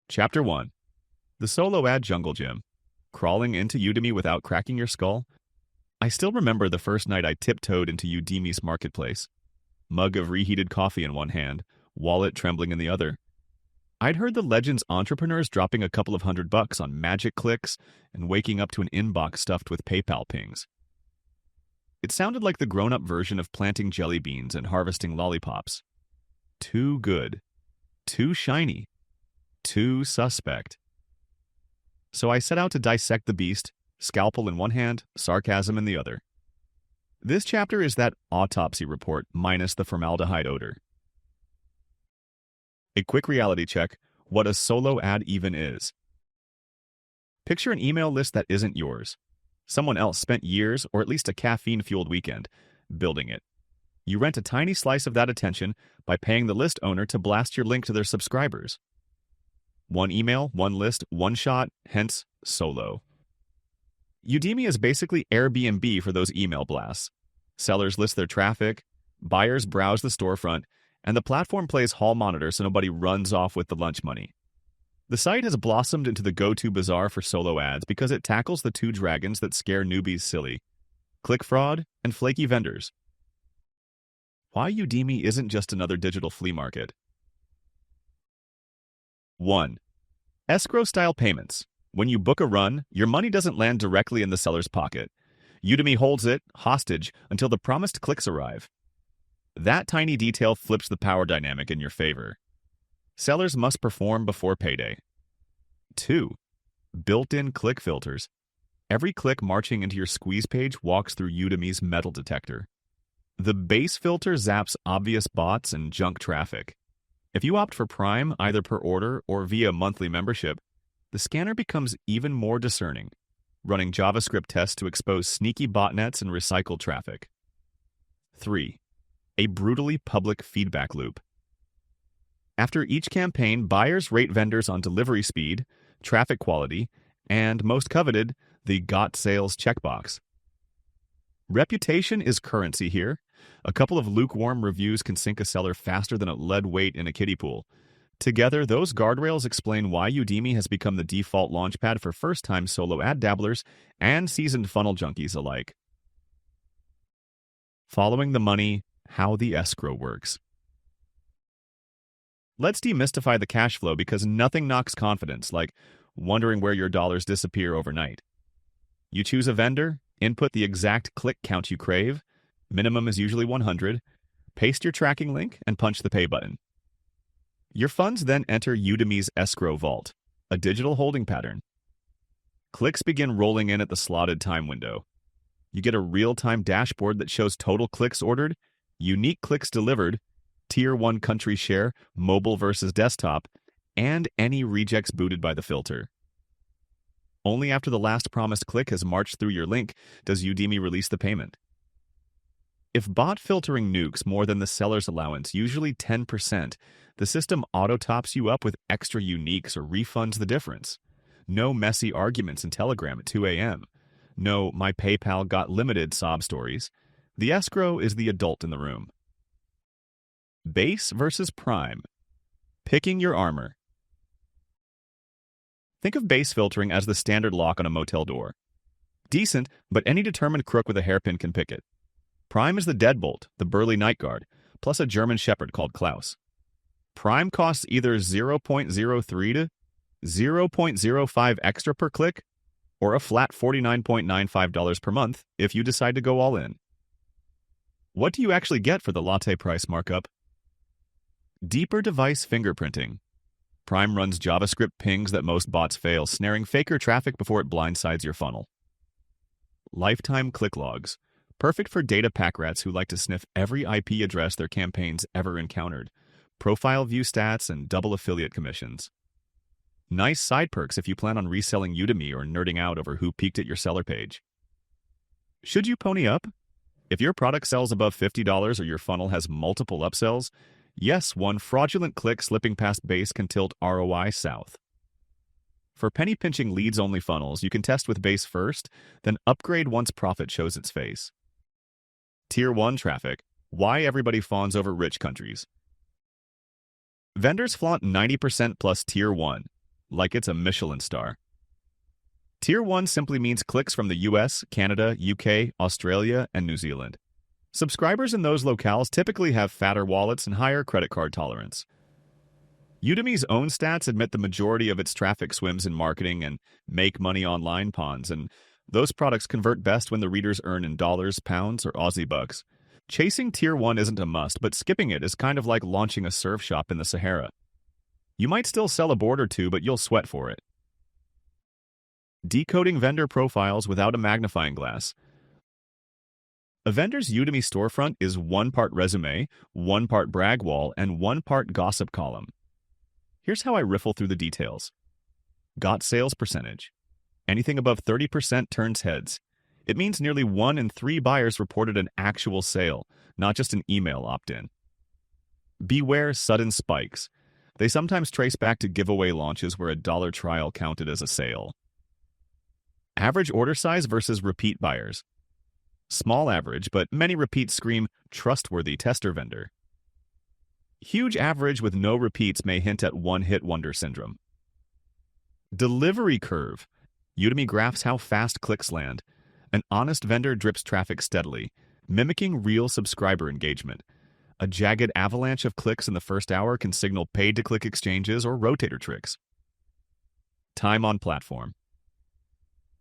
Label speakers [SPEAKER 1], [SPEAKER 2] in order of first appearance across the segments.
[SPEAKER 1] Chapter 1. The Solo Ad Jungle Gym. Crawling into Udimi without cracking your skull? I still remember the first night I tiptoed into Udimi's marketplace. Mug of reheated coffee in one hand, wallet trembling in the other. I'd heard the Legends entrepreneurs dropping a couple of $100 on magic clicks and waking up to an inbox stuffed with PayPal pings. It sounded like the grown-up version of planting jelly beans and harvesting lollipops. Too good. Too shiny. Too suspect. So I set out to dissect the beast, scalpel in one hand, sarcasm in the other. This chapter is that autopsy report minus the formaldehyde odor. A quick reality check: what a solo ad even is. Picture an email list that isn't yours. Someone else spent years, or at least a caffeine-fueled weekend, building it. You rent a tiny slice of that attention by paying the list owner to blast your link to their subscribers. One email, one list, one shot, hence solo. Udimi is basically Airbnb for those email blasts. Sellers list their traffic, buyers browse the storefront, and the platform plays hall monitor so nobody runs off with the lunch money. The site has blossomed into the go-to bazaar for solo ads because it tackles the two dragons that scare newbies silly: click fraud and flaky vendors. Why Udimi isn't just another digital flea market. 1. Escrow-style payments. When you book a run, your money doesn't land directly in the seller's pocket. Udimi holds it hostage until the promised clicks arrive. That tiny detail flips the power dynamic in your favor. Sellers must perform before payday. 2. Built-in click filters. Every click marching into your squeeze page walks through Udimi's metal detector. The base filter zaps obvious bots and junk traffic. If you opt for Prime, either per order or via monthly membership, the scanner becomes even more discerning, running JavaScript tests to expose sneaky botnets and recycled traffic. 3. A brutally public feedback loop. After each campaign, buyers rate vendors on delivery speed, traffic quality, and, most coveted, the Got Sales checkbox. Reputation is currency here. A couple of lukewarm reviews can sink a seller faster than a lead weight in a kiddie pool. Together, those guardrails explain why Udimi has become the default launchpad for first-time solo ad dabblers and seasoned funnel junkies alike. Following the money, how the escrow works. Let's demystify the cash flow because nothing knocks confidence like wondering where your dollars disappear overnight. You choose a vendor, input the exact click count you crave, minimum is usually 100, paste your tracking link, and punch the pay button. Your funds then enter Udimi's escrow vault, a digital holding pattern. Clicks begin rolling in at the slotted time window. You get a real-time dashboard that shows total clicks ordered, unique clicks delivered, Tier 1 country share, mobile versus desktop, and any rejects booted by the filter. Only after the last promised click has marched through your link does Udimi release the payment. If bot filtering nukes more than the seller's allowance, usually 10%, the system auto-tops you up with extra uniques or refunds the difference. No messy arguments in Telegram at 2 a.m. No "my PayPal got limited" sob stories. The escrow is the adult in the room. Base versus Prime. Picking your armor. Think of base filtering as the standard lock on a motel door. Decent, but any determined crook with a hairpin can pick it. Prime is the deadbolt, the burly night guard, plus a German shepherd called Klaus. Prime costs either 0.03 to 0.05 extra per click, or a flat $49.95 per month if you decide to go all in. What do you actually get for the latte price markup? Deeper device fingerprinting. Prime runs JavaScript pings that most bots fail, snaring faker traffic before it blindsides your funnel. Lifetime click logs. Perfect for data pack rats who like to sniff every IP address their campaigns ever encountered. Profile view stats and double affiliate commissions. Nice side perks if you plan on reselling Udimi or nerding out over who peaked at your seller page. Should you pony up? If your product sells above $50 or your funnel has multiple upsells, yes, one fraudulent click slipping past base can tilt ROI south. For penny-pinching leads-only funnels, you can test with base first, then upgrade once profit shows its face. Tier 1 traffic. Why everybody fawns over rich countries. Vendors flaunt 90% plus Tier 1. like it's a Michelin star. Tier 1 simply means clicks from the US, Canada, UK, Australia, and New Zealand. Subscribers in those locales typically have fatter wallets and higher credit card tolerance. Udemy's own stats admit the majority of its traffic swims in marketing and make money online ponds, and those products convert best when the readers earn in dollars, pounds, or Aussie bucks. Chasing Tier 1 isn't a must, but skipping it is kind of like launching a surf shop in the Sahara. You might still sell a board or two, but you'll sweat for it. Decoding vendor profiles without a magnifying glass. A vendor's Udemy storefront is 1 part resume, 1 part brag wall, and 1 part gossip column. Here's how I riffle through the details. Got sales percentage. Anything above 30% turns heads. It means nearly 1 in 3 buyers reported an actual sale, not just an email opt-in. Beware sudden spikes. They sometimes trace back to giveaway launches where a dollar trial counted as a sale. Average order size versus repeat buyers. Small average, but many repeats scream trustworthy tester vendor. Huge average with no repeats may hint at one-hit wonder syndrome. Delivery curve. Udemy graphs how fast clicks land. An honest vendor drips traffic steadily, mimicking real subscriber engagement. A jagged avalanche of clicks in the first hour can signal paid-to-click exchanges or rotator tricks. Time on platform.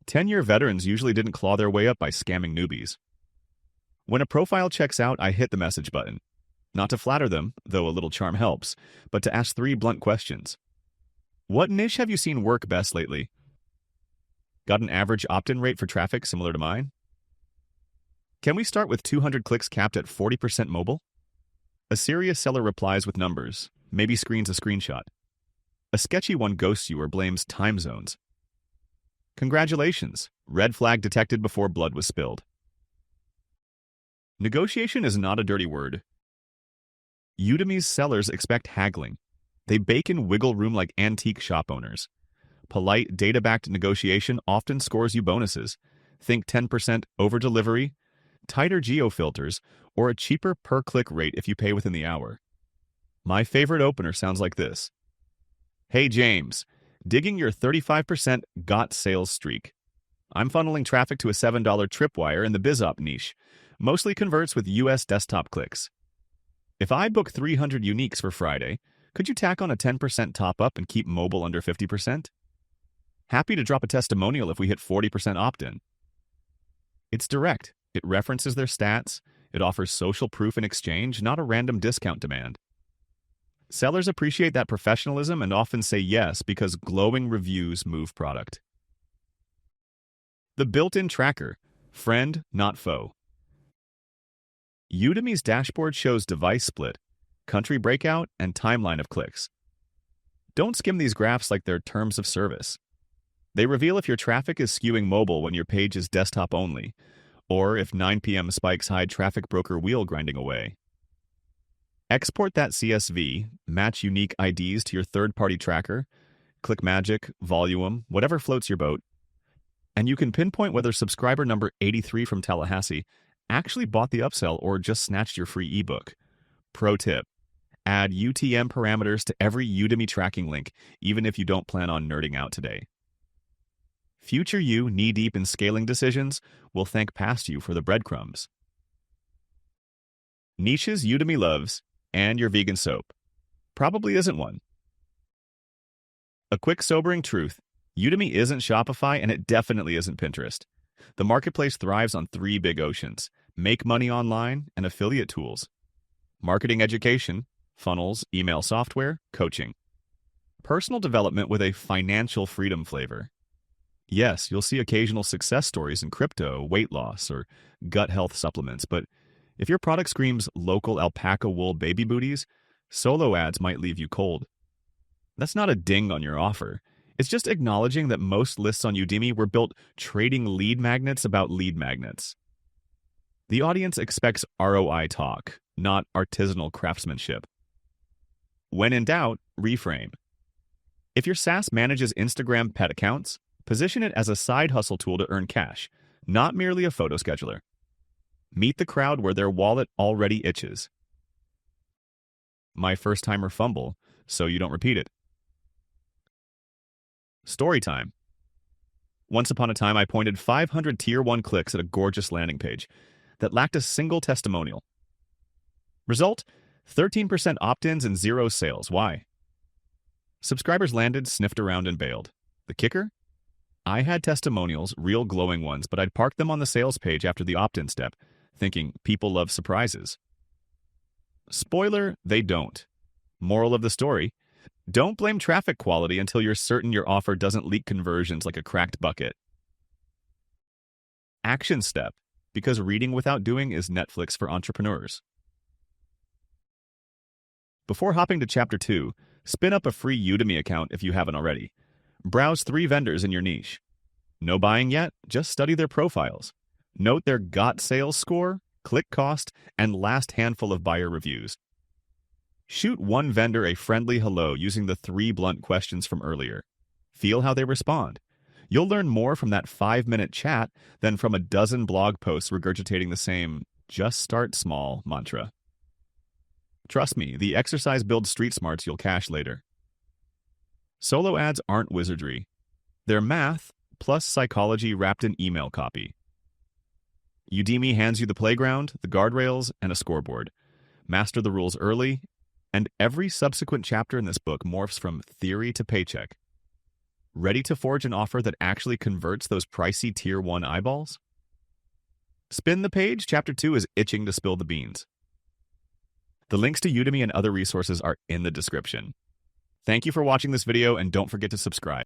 [SPEAKER 1] 10-year veterans usually didn't claw their way up by scamming newbies. When a profile checks out, I hit the message button. Not to flatter them, though a little charm helps, but to ask 3 blunt questions. What niche have you seen work best lately? Got an average opt-in rate for traffic similar to mine? Can we start with 200 clicks capped at 40% mobile? A serious seller replies with numbers, maybe screens a screenshot. A sketchy one ghosts you or blames time zones. Congratulations, red flag detected before blood was spilled. Negotiation is not a dirty word. Udemy's sellers expect haggling. They bake in wiggle room like antique shop owners. Polite, data-backed negotiation often scores you bonuses. Think 10% over-delivery, tighter geo-filters, or a cheaper per-click rate if you pay within the hour. My favorite opener sounds like this. Hey James, digging your 35% got sales streak. I'm funneling traffic to a $7 tripwire in the BizOp niche. Mostly converts with US desktop clicks. If I book 300 uniques for Friday, could you tack on a 10% top-up and keep mobile under 50%? Happy to drop a testimonial if we hit 40% opt-in. It's direct. It references their stats. It offers social proof in exchange, not a random discount demand. Sellers appreciate that professionalism and often say yes because glowing reviews move product. The built-in tracker. Friend, not foe. Udemy's dashboard shows device split, country breakout, and timeline of clicks. Don't skim these graphs like they're terms of service. They reveal if your traffic is skewing mobile when your page is desktop only, or if 9 p.m. spikes hide traffic broker wheel grinding away. Export that CSV, match unique IDs to your third-party tracker, ClickMagick, Volume, whatever floats your boat, and you can pinpoint whether subscriber number 83 from Tallahassee actually bought the upsell or just snatched your free ebook. Pro tip: add UTM parameters to every Udemy tracking link, even if you don't plan on nerding out today. Future you, knee-deep in scaling decisions, will thank past you for the breadcrumbs. Niches Udemy loves, and your vegan soap. Probably isn't one. A quick sobering truth: Udemy isn't Shopify, and it definitely isn't Pinterest. The marketplace thrives on 3 big oceans: make money online and affiliate tools. Marketing education, funnels, email software, coaching. Personal development with a financial freedom flavor. Yes, you'll see occasional success stories in crypto, weight loss, or gut health supplements, but if your product screams local alpaca wool baby booties, solo ads might leave you cold. That's not a ding on your offer. It's just acknowledging that most lists on Udemy were built trading lead magnets about lead magnets. The audience expects ROI talk, not artisanal craftsmanship. When in doubt, reframe. If your SaaS manages Instagram pet accounts, position it as a side hustle tool to earn cash, not merely a photo scheduler. Meet the crowd where their wallet already itches. My first-timer fumble, so you don't repeat it. Story time. Once upon a time, I pointed 500 Tier 1 clicks at a gorgeous landing page that lacked a single testimonial. Result? 13% opt-ins and 0 sales. Why? Subscribers landed, sniffed around, and bailed. The kicker? I had testimonials, real glowing ones, but I'd parked them on the sales page after the opt-in step, thinking people love surprises. Spoiler, they don't. Moral of the story: don't blame traffic quality until you're certain your offer doesn't leak conversions like a cracked bucket. Action step, because reading without doing is Netflix for entrepreneurs. Before hopping to Chapter 2, spin up a free Udimi account if you haven't already. Browse 3 vendors in your niche. No buying yet? Just study their profiles. Note their got sales score, click cost, and last handful of buyer reviews. Shoot one vendor a friendly hello using the 3 blunt questions from earlier. Feel how they respond. You'll learn more from that 5-minute chat than from a dozen blog posts regurgitating the same "just start small" mantra. Trust me, the exercise builds street smarts you'll cash later. Solo ads aren't wizardry. They're math plus psychology wrapped in email copy. Udimi hands you the playground, the guardrails, and a scoreboard. Master the rules early, and every subsequent chapter in this book morphs from theory to paycheck. Ready to forge an offer that actually converts those pricey Tier 1 eyeballs? Spin the page, Chapter 2 is itching to spill the beans. The links to Udimi and other resources are in the description. Thank you for watching this video, and don't forget to subscribe.